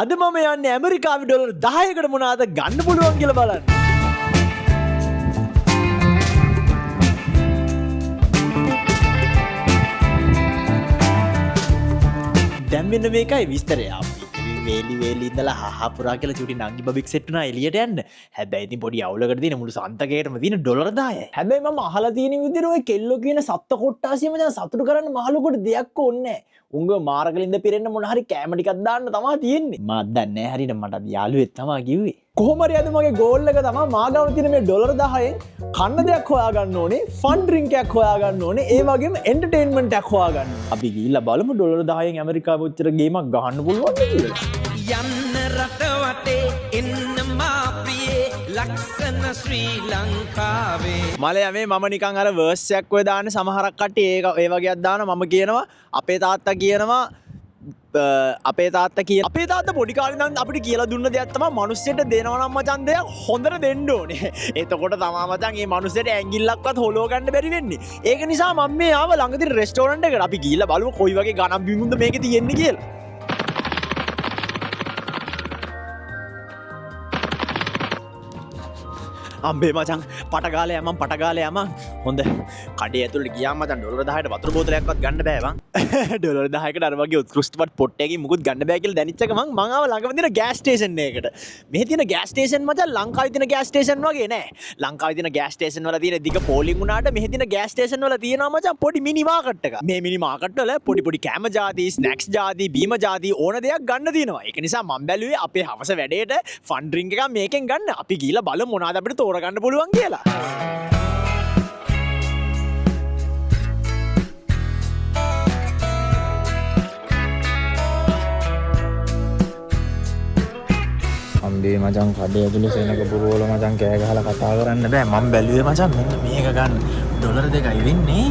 අද මම යන්නේ ඇමරිකාවේ ඩොලර් 10කට මොනවාද ගන්න පුළුවන් කියලා බලන්න. දැන් මෙන්න මේකයි විස්තරය. වේලි ඉඳලා හහ පුරා කියලා චුටි නංගි බබෙක් සෙට් වුණා එළියට යන්න. හැබැයි ඉතින් පොඩි අවුලකට තියෙන මුළු සන්තකේටම තියෙන ඩොලර් 10යි. හැබැයි මම අහලා තියෙන විදිහට ඔය කෙල්ලෝ කියන සත්ත්ව කොට්ටාසියම දැන් සතුටු කරන්න මහලුකට දෙයක් ඕනේ නැහැ. උංග මාර්ගලින්ද පිරෙන්න මොන හරි කැම ටිකක් දාන්න තමයි තියෙන්නේ. මම දන්නේ නැහැ හරියට මට යාළුවෙක් තමයි කිව්වේ. කොහොම හරි අද මගේ ගෝල් එක තමයි මාගාව තියෙන මේ ඩොලර් 10න් කන්න දෙයක් හොයාගන්න ඕනේ, ෆන් ඩ්‍රින්ක් එකක් හොයාගන්න ඕනේ, ඒ වගේම එන්ටර්ටේන්මන්ට් එකක් හොයාගන්න. අපි ගිහිල්ලා බලමු ඩොලර් 10න් ඇමරිකාවේ උච්චර ගේමක් ගහන්න පුළුවන්ද කියලා. යන්න රට වටේ එන්න මාපියේ ලක්ෂණ ශ්‍රී ලංකාවේ. මලයා මේ මම නිකන් අර වර්ස් එකක් ඔය දාන්න සමහරක් කට්ටිය ඒ වගේක් දානවා. මම කියනවා අපේ තාත්තා කියනවා අපේ තාත්තා පොඩි කාලේ නම් අපිට කියලා දුන්න දෙයක් තමයි මිනිස්සෙට දෙනවා නම් මචං දෙයක් හොඳට දෙන්න ඕනේ. එතකොට තමයි මචං මේ මිනිස්සෙට ඇඟිල්ලක්වත් හොලව ගන්න බැරි වෙන්නේ. ඒක නිසා මම මේ ආව ළඟ තියෙන රෙස්ටෝරන්ට් එකට. අපි ගිහිල්ලා බලමු කොයි වගේ ගණන් බිමුද මේකේ තියෙන්නේ කියලා. අම්බේ මචං පටගාලේ යමන් හොඳ කඩේ ඇතුළට ගියාම මචං ඩොලර් 10ට වතුර බෝතලයක්වත් ගන්න බෑ මං. ඩොලර් 10කට අර වගේ උත්කෘෂ්ඨවත් පොට් එකකින් මුකුත් ගන්න බෑ කියලා දැනිච්ච ගමන් මං ආව ළඟම තියෙන ගෑස් ස්ටේෂන් එකකට. මෙහි තියෙන ගෑස් ස්ටේෂන් මචං ලංකාවේ තියෙන ගෑස් ස්ටේෂන් වගේ නෑ. ලංකාවේ තියෙන ගෑස් ස්ටේෂන් වල තියෙන දිග පෝලිං උනාට මෙහි තියෙන ගෑස් ස්ටේෂන් වල තියෙනවා මචං පොඩි මිනි මාකට් එකක්. මේ මිනි මාකට් වල පොඩි කෑම ಜಾති, ස්නැක්ස් ಜಾති, බීම ಜಾති ඕන දෙයක් ගන්න තියෙනවා. ඒක නිසා මම බැලුවේ අපේ හවස වැඩේට ෆන් ඩ්‍රින්ක් එකක් මේකෙන් ගන්න. අපි ගිහලා බලමු මොනවද අපිට තෝරගන්න පුළුවන් කියලා. අම්බේ මචං කඩේ ඇතුලේ සෙනක පුරවල මචං කෑ ගහලා කතා කරන්න බෑ. මම බැලුවේ මචං මෙන්න මේක ගන්න. ඩොලර් 2යි වෙන්නේ.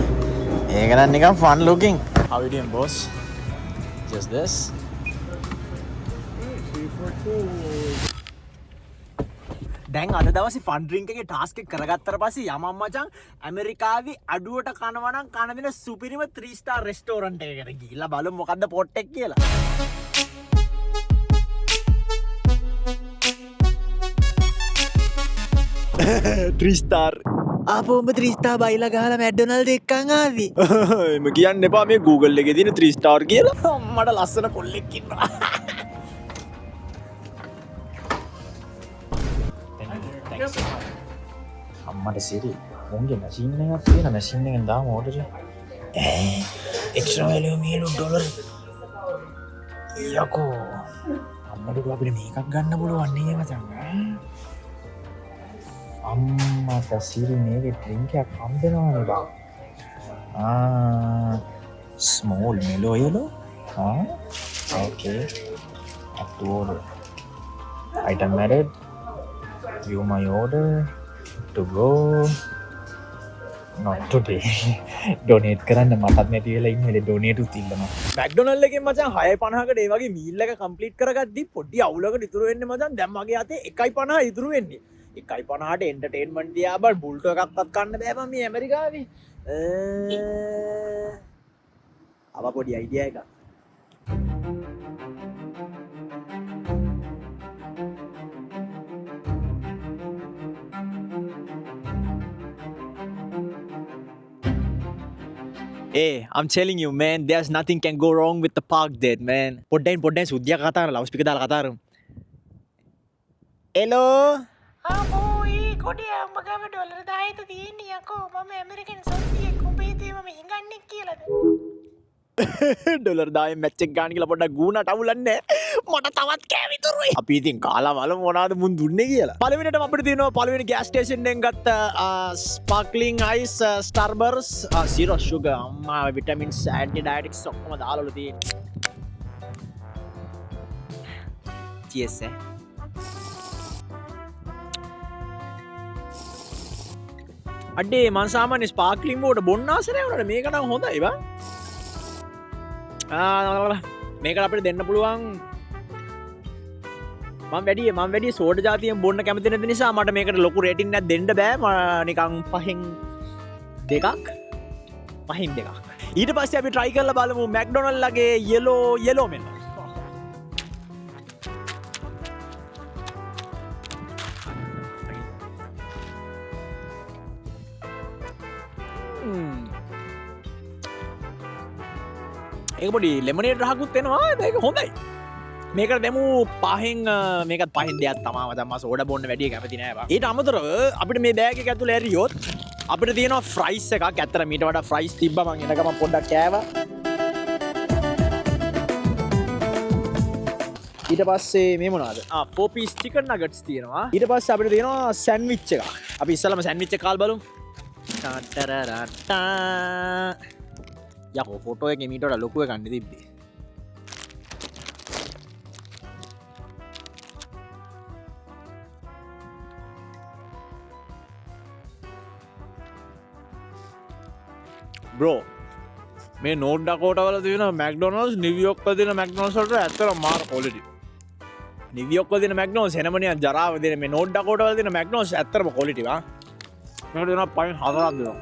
ඒක නම් නිකන් fun ලුකින්. How you doing boss? Just this. දැන් අද දවසේ ෆන් ඩ්‍රින්ක් එකේ ටාස්ක් එක කරගත්තට පස්සේ යමම් මචං ඇමරිකාවේ අඩුවට කනවා නම් කන දෙන සුපිරිම 3 star රෙස්ටෝරන්ට් එකකට ගිහිල්ලා බලමු මොකද්ද පොට් එක කියලා. 3 star ආපෝ උඹ 3 star බයිලා ගහලා මැක්ඩොනල්ඩ් එක්කන් ආවි. එම කියන්න එපා මේ Google එකේ තියෙන 3 star කියලා. අම්මට ලස්සන කොල්ලෙක් ඉන්නවා. අම්මට සිරි මොන්ගේ මැෂින් එකක් තියෙන මැෂින් එකෙන් දාම ඕඩර් එක. එක්ස්ට්‍රා වැලියු මීලු ඩොලර්. යකෝ අම්මට අපිට මේකක් ගන්න පුළුවන් නේ මචං. අම්මට සිරි මේකේ ඩ්‍රින්ක් එකක් හම්බෙනවනේ බා. ස්මෝල් මෙලෝ yellow. Okay. Up to order. Item added. View my order. To go. Not today. Donate කරන්න මටත් නැති වෙලා ඉන්නේ. ඩොනේට් උත් ඉල්ලනවා. මැක්ඩොනල්ඩ් එකෙන් මචං 6.50කට ඒ වගේ මීල් එක කම්ප්ලීට් කරගද්දි පොඩි අවුලකට ඉතුරු වෙන්නේ මචං. දැන් මගේ අතේ 1.50 ඉතුරු වෙන්නේ. 1.50ට එන්ටර්ටේන්මන්ට් දියා බා බුල්ටෝ එකක්වත් කන්න බෑ බං මේ ඇමරිකාවේ. අව පොඩි අයිඩියා එකක්. Hey, I'm telling you, man, there's nothing can go wrong with the park there, man. පොඩ්ඩෙන් සුද්ධියක් කතා කරලා ලවුඩ් ස්පීකර් දාලා කතා කරමු. Hello. ආපෝයි කොටිය උඹ ගාව ඩොලර් 10ක් තියෙන්නේ යකෝ. මම ඇමරිකන් සොත්තියෙක් උඹේ තේ මම හිඟන්නේ කියලාද? ඩොලර් 10 මැච් එක ගන්න කියලා පොඩ්ඩක් ගුණට අවුලන්නේ. මට තවත් කෑම ඉතුරුයි. අපි ඉතින් කාලා බලමු මොනවද මුන් දුන්නේ කියලා. පළවෙනිටම අපිට තියෙනවා පළවෙනි ගෑස් ස්ටේෂන් එකෙන් ගත්ත ස්පාර්ක්ලින් අයිස් ස්ටාර්බර්ස් zero sugar අම්මා විටමින්ස් ඇන්ටි ඩයටික්ස් ඔක්කොම දාලා තියෙන්නේ. cheers අඩේ මං සාමාන්‍ය ස්පාර්ක්ලින් වෝටර් බොන්න ආස නැහැ උනට මේක නම් හොඳයි බං. මේකට අපිට දෙන්න පුළුවන් මම වැඩි සෝඩ ජාතියෙන් බොන්න කැමති නැති නිසා මට මේකට ලොකු රේටින් එකක් දෙන්න බෑ. නිකන් 5න් 2ක්. ඊට පස්සේ අපි try කරලා බලමු මැක්ඩොනල්ඩ්ගේ yellow menu. ඒක පොඩි ලෙමනේඩ් රහකුත් එනවා. ඒක හොඳයි. මේකට දෙමු පහෙන් මේකත් පහෙන් දෙයක් තමයි මම සෝඩා බොන්න වැඩි කැමති නෑ බා. ඊට අමතරව අපිට මේ බෑග් එක ඇතුලේ ඇරියොත් අපිට තියෙනවා ෆ්‍රයිස් එකක්. ඇත්තට මීට වඩා ෆ්‍රයිස් තිබ්බා මං එන ගමන් පොඩ්ඩක් කෑවා. ඊට පස්සේ මේ මොනවද? 4 piece chicken nuggets තියෙනවා. ඊට පස්සේ අපිට තියෙනවා සෑන්ඩ්විච් එකක්. අපි ඉස්සෙල්ලාම සෑන්ඩ්විච් එක කාලා බලමු. යකෝ ෆොටෝ එකේ මීට වඩා ලොකු එකක් නේ තිබ්බේ. බ්‍රෝ මේ නෝට් ඩකෝටා වල තියෙන මැක්ඩොනල්ඩ්ස් නිව්යෝක් වල තියෙන මැක්ඩොනල්ඩ්ස් වලට ඇත්තටම මාර ක්වොලිටි. නිව්යෝක් වල තියෙන මැක්ඩොනල්ඩ්ස් එනමනිය ජරාව දෙන මේ නෝට් ඩකෝටා වල තියෙන මැක්ඩොනල්ඩ්ස් ඇත්තටම ක්වොලිටි වා. මේකට දෙනවා පයින් 4ක් දෙනවා.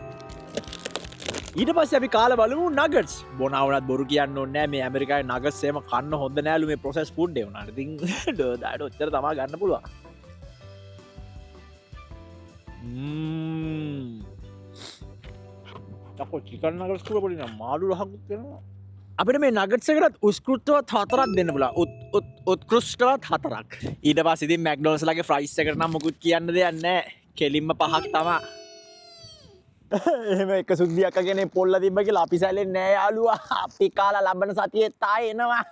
ඊට පස්සේ අපි කාලා බලමු නගට්ස්. බොනාවුණත් බොරු කියන්න ඕනේ නෑ මේ ඇමරිකාවේ නගට්ස් එහෙම කන්න හොඳ නෑලු මේ ප්‍රොසෙස් ෆුඩ් ඒ වුණාට. ඉතින් ඩෝදාට ඔච්චර තමයි ගන්න පුළුවන්. චකෝ චිකන් නගට්ස් කුල පොඩි නම් මාළු රහකුත් වෙනවා. අපිට මේ නගට්ස් එකකට උත්කෘෂ්ටවත් 4ක් දෙන්න පුළුවන්. උත්කෘෂ්ටවත් 4ක්. ඊට පස්සේ ඉතින් මැක්ඩොනල්ඩ්ස් ලගේ ෆ්‍රයිස් එකට නම් මොකුත් කියන්න දෙයක් නෑ. කෙලින්ම 5ක් තමයි. එහෙම එක සුද්දියක් අගෙන පොල්ල තිබ්බ කියලා අපි සැලෙන්නේ නෑ යාළුවා. අපි කාලා ලබන සතියේ තායි එනවා.